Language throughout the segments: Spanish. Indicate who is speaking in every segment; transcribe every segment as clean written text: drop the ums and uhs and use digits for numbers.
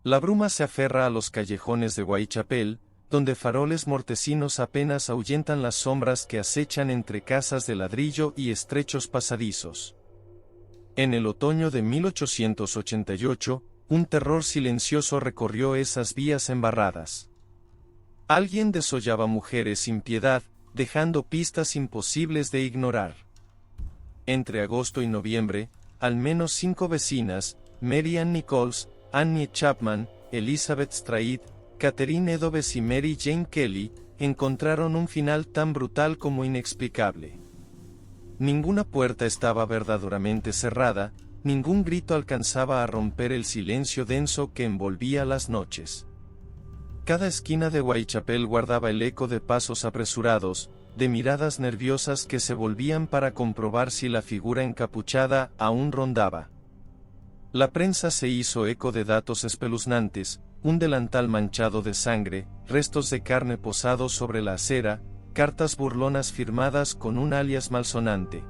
Speaker 1: La bruma se aferra a los callejones de Whitechapel, donde faroles mortecinos apenas ahuyentan las sombras que acechan entre casas de ladrillo y estrechos pasadizos. En el otoño de 1888, un terror silencioso recorrió esas vías embarradas. Alguien desollaba mujeres sin piedad, dejando pistas imposibles de ignorar. Entre agosto y noviembre, al menos 5 vecinas, Mary Ann Nichols, Annie Chapman, Elizabeth Strayed, Catherine Eddowes y Mary Jane Kelly, encontraron un final tan brutal como inexplicable. Ninguna puerta estaba verdaderamente cerrada, ningún grito alcanzaba a romper el silencio denso que envolvía las noches. Cada esquina de Whitechapel guardaba el eco de pasos apresurados, de miradas nerviosas que se volvían para comprobar si la figura encapuchada aún rondaba. La prensa se hizo eco de datos espeluznantes, un delantal manchado de sangre, restos de carne posados sobre la acera, cartas burlonas firmadas con un alias malsonante.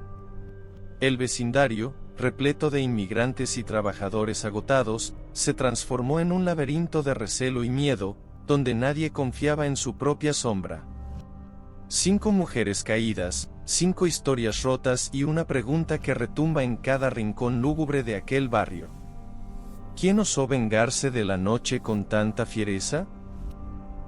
Speaker 1: El vecindario, repleto de inmigrantes y trabajadores agotados, se transformó en un laberinto de recelo y miedo, donde nadie confiaba en su propia sombra. 5 mujeres caídas, 5 historias rotas y una pregunta que retumba en cada rincón lúgubre de aquel barrio. ¿Quién osó vengarse de la noche con tanta fiereza?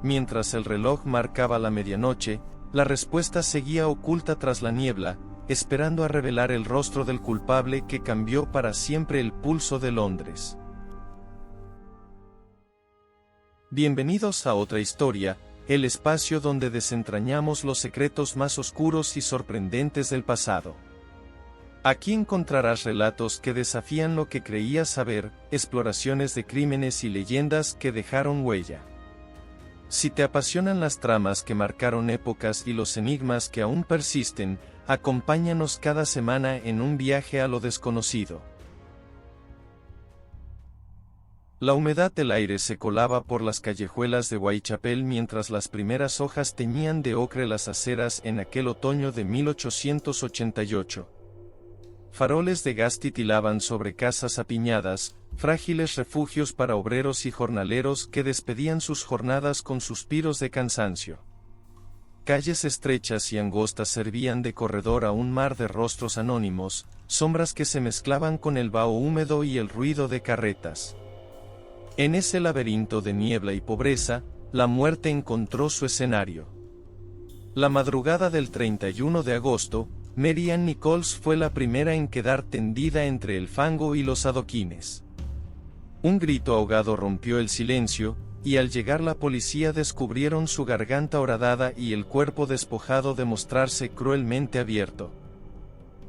Speaker 1: Mientras el reloj marcaba la medianoche, la respuesta seguía oculta tras la niebla, esperando a revelar el rostro del culpable que cambió para siempre el pulso de Londres. Bienvenidos a otra historia, el espacio donde desentrañamos los secretos más oscuros y sorprendentes del pasado. Aquí encontrarás relatos que desafían lo que creías saber, exploraciones de crímenes y leyendas que dejaron huella. Si te apasionan las tramas que marcaron épocas y los enigmas que aún persisten, acompáñanos cada semana en un viaje a lo desconocido. La humedad del aire se colaba por las callejuelas de Whitechapel mientras las primeras hojas teñían de ocre las aceras en aquel otoño de 1888. Faroles de gas titilaban sobre casas apiñadas, frágiles refugios para obreros y jornaleros que despedían sus jornadas con suspiros de cansancio. Calles estrechas y angostas servían de corredor a un mar de rostros anónimos, sombras que se mezclaban con el vaho húmedo y el ruido de carretas. En ese laberinto de niebla y pobreza, la muerte encontró su escenario. La madrugada del 31 de agosto, Mary Ann Nichols fue la primera en quedar tendida entre el fango y los adoquines. Un grito ahogado rompió el silencio, y al llegar la policía descubrieron su garganta horadada y el cuerpo despojado de mostrarse cruelmente abierto.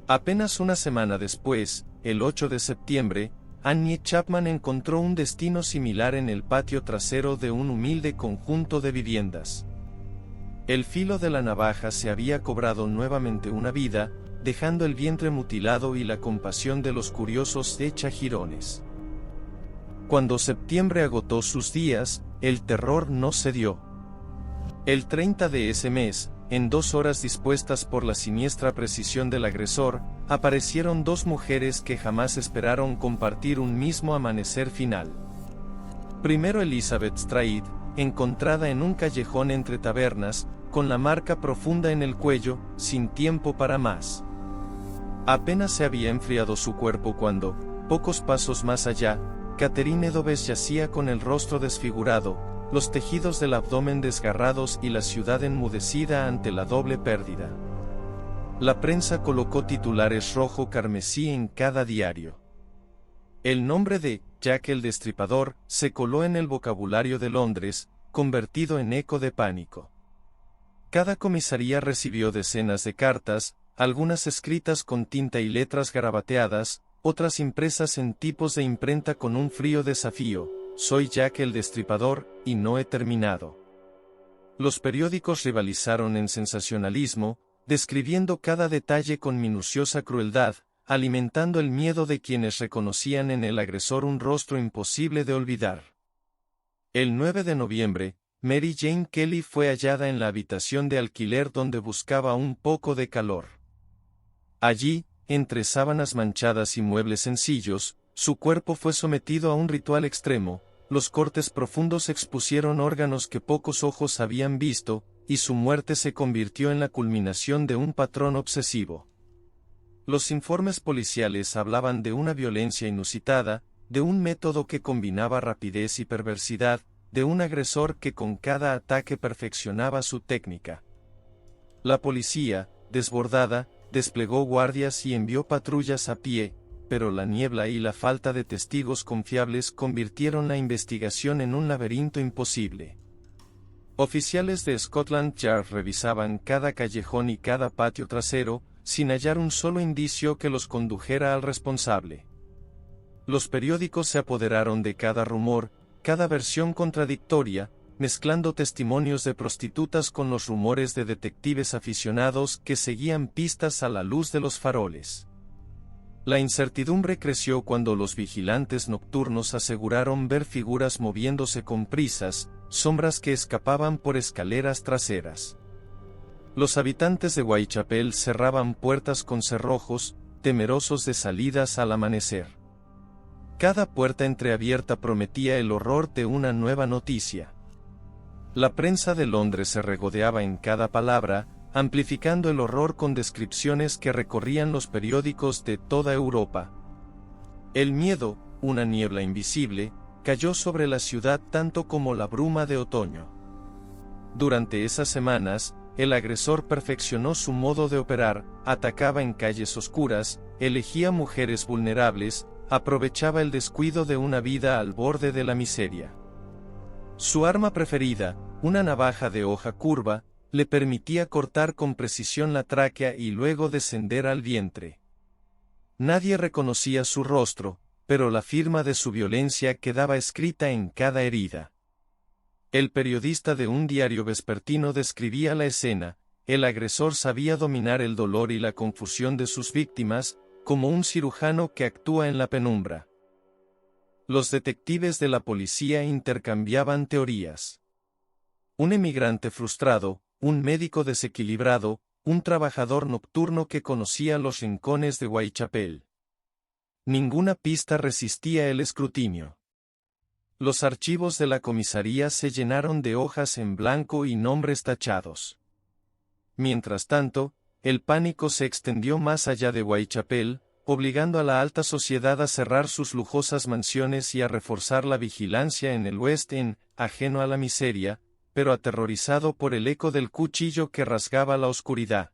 Speaker 1: Apenas una semana después, el 8 de septiembre, Annie Chapman encontró un destino similar en el patio trasero de un humilde conjunto de viviendas. El filo de la navaja se había cobrado nuevamente una vida, dejando el vientre mutilado y la compasión de los curiosos hecha jirones. Cuando septiembre agotó sus días, el terror no cedió. El 30 de ese mes, en 2 horas dispuestas por la siniestra precisión del agresor, aparecieron 2 mujeres que jamás esperaron compartir un mismo amanecer final. Primero Elizabeth Strayed, encontrada en un callejón entre tabernas, con la marca profunda en el cuello, sin tiempo para más. Apenas se había enfriado su cuerpo cuando, pocos pasos más allá, Catherine Eddowes yacía con el rostro desfigurado, los tejidos del abdomen desgarrados y la ciudad enmudecida ante la doble pérdida. La prensa colocó titulares rojo carmesí en cada diario. El nombre de Jack el Destripador se coló en el vocabulario de Londres, convertido en eco de pánico. Cada comisaría recibió decenas de cartas, algunas escritas con tinta y letras garabateadas, otras impresas en tipos de imprenta con un frío desafío: soy Jack el Destripador, y no he terminado. Los periódicos rivalizaron en sensacionalismo, describiendo cada detalle con minuciosa crueldad, alimentando el miedo de quienes reconocían en el agresor un rostro imposible de olvidar. El 9 de noviembre, Mary Jane Kelly fue hallada en la habitación de alquiler donde buscaba un poco de calor. Allí, entre sábanas manchadas y muebles sencillos, su cuerpo fue sometido a un ritual extremo, los cortes profundos expusieron órganos que pocos ojos habían visto, y su muerte se convirtió en la culminación de un patrón obsesivo. Los informes policiales hablaban de una violencia inusitada, de un método que combinaba rapidez y perversidad, de un agresor que con cada ataque perfeccionaba su técnica. La policía, desbordada, desplegó guardias y envió patrullas a pie, pero la niebla y la falta de testigos confiables convirtieron la investigación en un laberinto imposible. Oficiales de Scotland Yard revisaban cada callejón y cada patio trasero, sin hallar un solo indicio que los condujera al responsable. Los periódicos se apoderaron de cada rumor, cada versión contradictoria, mezclando testimonios de prostitutas con los rumores de detectives aficionados que seguían pistas a la luz de los faroles. La incertidumbre creció cuando los vigilantes nocturnos aseguraron ver figuras moviéndose con prisas, sombras que escapaban por escaleras traseras. Los habitantes de Whitechapel cerraban puertas con cerrojos, temerosos de salidas al amanecer. Cada puerta entreabierta prometía el horror de una nueva noticia. La prensa de Londres se regodeaba en cada palabra, amplificando el horror con descripciones que recorrían los periódicos de toda Europa. El miedo, una niebla invisible, cayó sobre la ciudad tanto como la bruma de otoño. Durante esas semanas, el agresor perfeccionó su modo de operar, atacaba en calles oscuras, elegía mujeres vulnerables, aprovechaba el descuido de una vida al borde de la miseria. Su arma preferida, una navaja de hoja curva, le permitía cortar con precisión la tráquea y luego descender al vientre. Nadie reconocía su rostro, pero la firma de su violencia quedaba escrita en cada herida. El periodista de un diario vespertino describía la escena: el agresor sabía dominar el dolor y la confusión de sus víctimas, como un cirujano que actúa en la penumbra. Los detectives de la policía intercambiaban teorías. Un emigrante frustrado, un médico desequilibrado, un trabajador nocturno que conocía los rincones de Whitechapel. Ninguna pista resistía el escrutinio. Los archivos de la comisaría se llenaron de hojas en blanco y nombres tachados. Mientras tanto, el pánico se extendió más allá de Whitechapel, obligando a la alta sociedad a cerrar sus lujosas mansiones y a reforzar la vigilancia en el West End, ajeno a la miseria, pero aterrorizado por el eco del cuchillo que rasgaba la oscuridad.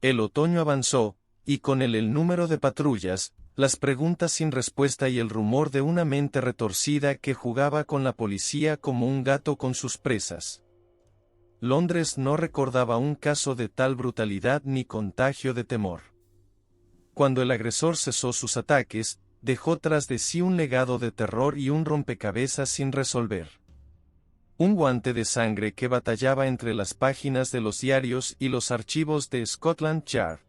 Speaker 1: El otoño avanzó, y con él el número de patrullas, las preguntas sin respuesta y el rumor de una mente retorcida que jugaba con la policía como un gato con sus presas. Londres no recordaba un caso de tal brutalidad ni contagio de temor. Cuando el agresor cesó sus ataques, dejó tras de sí un legado de terror y un rompecabezas sin resolver. Un guante de sangre que batallaba entre las páginas de los diarios y los archivos de Scotland Yard.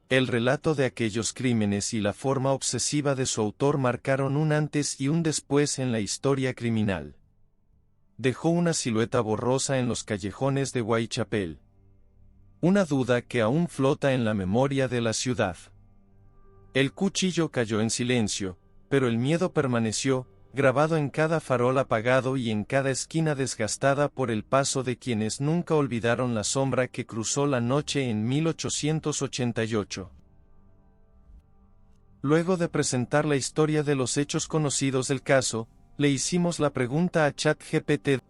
Speaker 1: El relato de aquellos crímenes y la forma obsesiva de su autor marcaron un antes y un después en la historia criminal. Dejó una silueta borrosa en los callejones de Whitechapel. Una duda que aún flota en la memoria de la ciudad. El cuchillo cayó en silencio, pero el miedo permaneció, grabado en cada farol apagado y en cada esquina desgastada por el paso de quienes nunca olvidaron la sombra que cruzó la noche en 1888. Luego de presentar la historia de los hechos conocidos del caso, le hicimos la pregunta a ChatGPT.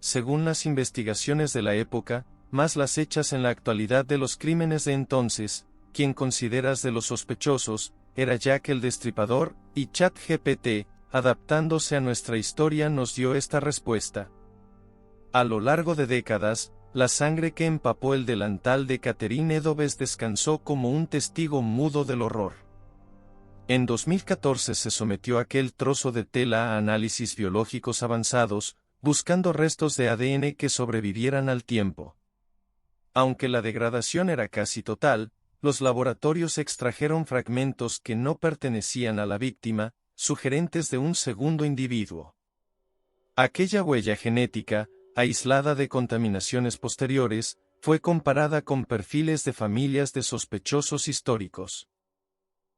Speaker 1: Según las investigaciones de la época, más las hechas en la actualidad de los crímenes de entonces, ¿quién consideras de los sospechosos? ¿Era Jack el Destripador? Y ChatGPT, adaptándose a nuestra historia, nos dio esta respuesta. A lo largo de décadas, la sangre que empapó el delantal de Catherine Eddowes descansó como un testigo mudo del horror. En 2014 se sometió aquel trozo de tela a análisis biológicos avanzados, buscando restos de ADN que sobrevivieran al tiempo. Aunque la degradación era casi total, los laboratorios extrajeron fragmentos que no pertenecían a la víctima, sugerentes de un segundo individuo. Aquella huella genética, aislada de contaminaciones posteriores, fue comparada con perfiles de familias de sospechosos históricos.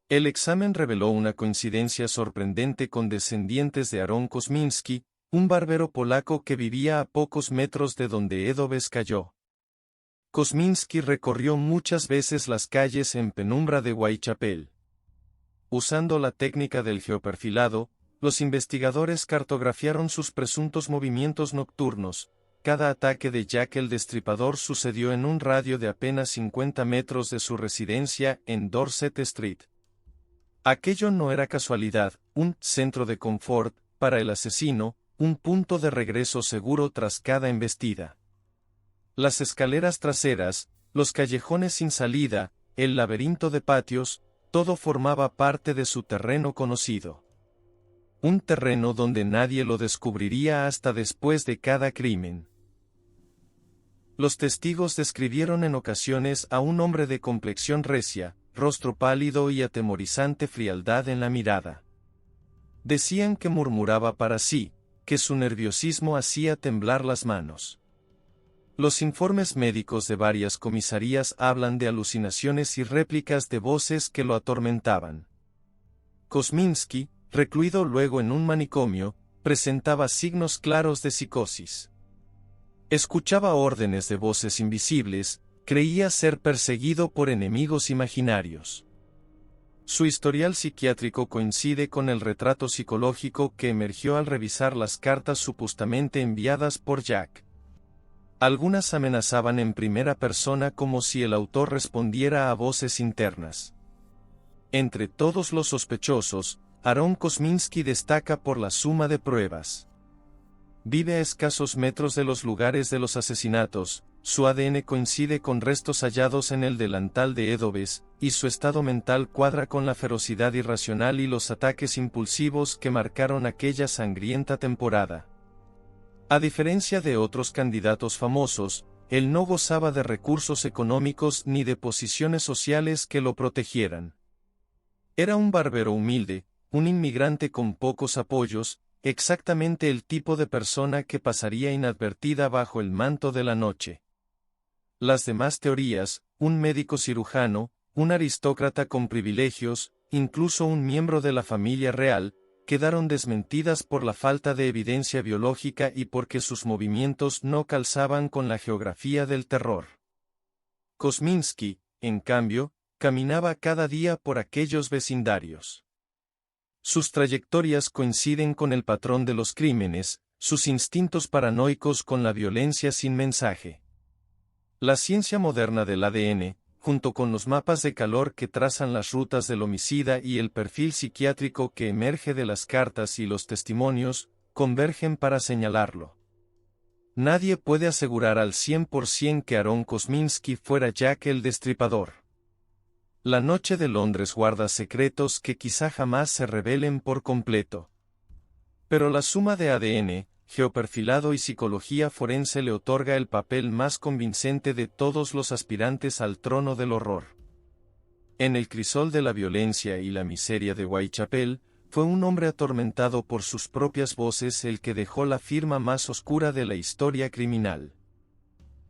Speaker 1: El examen reveló una coincidencia sorprendente con descendientes de Aaron Kosminski, un barbero polaco que vivía a pocos metros de donde Edoves cayó. Kosminski recorrió muchas veces las calles en penumbra de Whitechapel. Usando la técnica del geoperfilado, los investigadores cartografiaron sus presuntos movimientos nocturnos. Cada ataque de Jack el Destripador sucedió en un radio de apenas 50 metros de su residencia en Dorset Street. Aquello no era casualidad, un centro de confort para el asesino, un punto de regreso seguro tras cada embestida. Las escaleras traseras, los callejones sin salida, el laberinto de patios, todo formaba parte de su terreno conocido. Un terreno donde nadie lo descubriría hasta después de cada crimen. Los testigos describieron en ocasiones a un hombre de complexión recia, rostro pálido y atemorizante frialdad en la mirada. Decían que murmuraba para sí, que su nerviosismo hacía temblar las manos. Los informes médicos de varias comisarías hablan de alucinaciones y réplicas de voces que lo atormentaban. Kosminski, recluido luego en un manicomio, presentaba signos claros de psicosis. Escuchaba órdenes de voces invisibles, creía ser perseguido por enemigos imaginarios. Su historial psiquiátrico coincide con el retrato psicológico que emergió al revisar las cartas supuestamente enviadas por Jack. Algunas amenazaban en primera persona como si el autor respondiera a voces internas. Entre todos los sospechosos, Aaron Kosminski destaca por la suma de pruebas. Vive a escasos metros de los lugares de los asesinatos, su ADN coincide con restos hallados en el delantal de Edoves, y su estado mental cuadra con la ferocidad irracional y los ataques impulsivos que marcaron aquella sangrienta temporada. A diferencia de otros candidatos famosos, él no gozaba de recursos económicos ni de posiciones sociales que lo protegieran. Era un barbero humilde, un inmigrante con pocos apoyos, exactamente el tipo de persona que pasaría inadvertida bajo el manto de la noche. Las demás teorías, un médico cirujano, un aristócrata con privilegios, incluso un miembro de la familia real, quedaron desmentidas por la falta de evidencia biológica y porque sus movimientos no calzaban con la geografía del terror. Kosminski, en cambio, caminaba cada día por aquellos vecindarios. Sus trayectorias coinciden con el patrón de los crímenes, sus instintos paranoicos con la violencia sin mensaje. La ciencia moderna del ADN, junto con los mapas de calor que trazan las rutas del homicida y el perfil psiquiátrico que emerge de las cartas y los testimonios, convergen para señalarlo. Nadie puede asegurar al 100% que Aaron Kosminski fuera Jack el Destripador. La noche de Londres guarda secretos que quizá jamás se revelen por completo. Pero la suma de ADN, geoperfilado y psicología forense le otorga el papel más convincente de todos los aspirantes al trono del horror. En el crisol de la violencia y la miseria de Whitechapel, fue un hombre atormentado por sus propias voces el que dejó la firma más oscura de la historia criminal.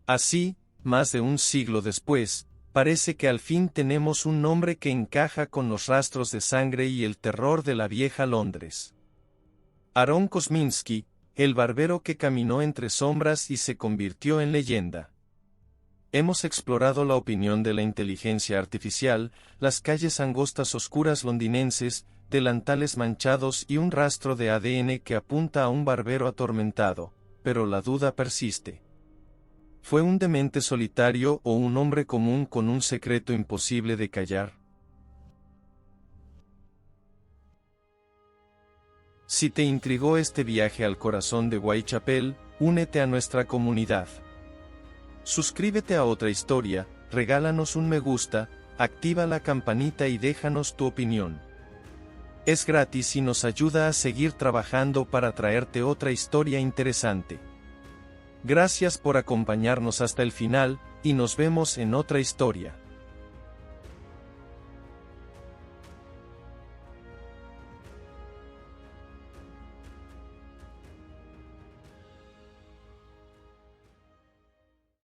Speaker 1: Así, más de un siglo después, parece que al fin tenemos un nombre que encaja con los rastros de sangre y el terror de la vieja Londres. Aaron Kosminski, el barbero que caminó entre sombras y se convirtió en leyenda. Hemos explorado la opinión de la inteligencia artificial, las calles angostas oscuras londinenses, delantales manchados y un rastro de ADN que apunta a un barbero atormentado, pero la duda persiste. ¿Fue un demente solitario o un hombre común con un secreto imposible de callar? Si te intrigó este viaje al corazón de Whitechapel, únete a nuestra comunidad. Suscríbete a Otra Historia, regálanos un me gusta, activa la campanita y déjanos tu opinión. Es gratis y nos ayuda a seguir trabajando para traerte otra historia interesante. Gracias por acompañarnos hasta el final, y nos vemos en otra historia.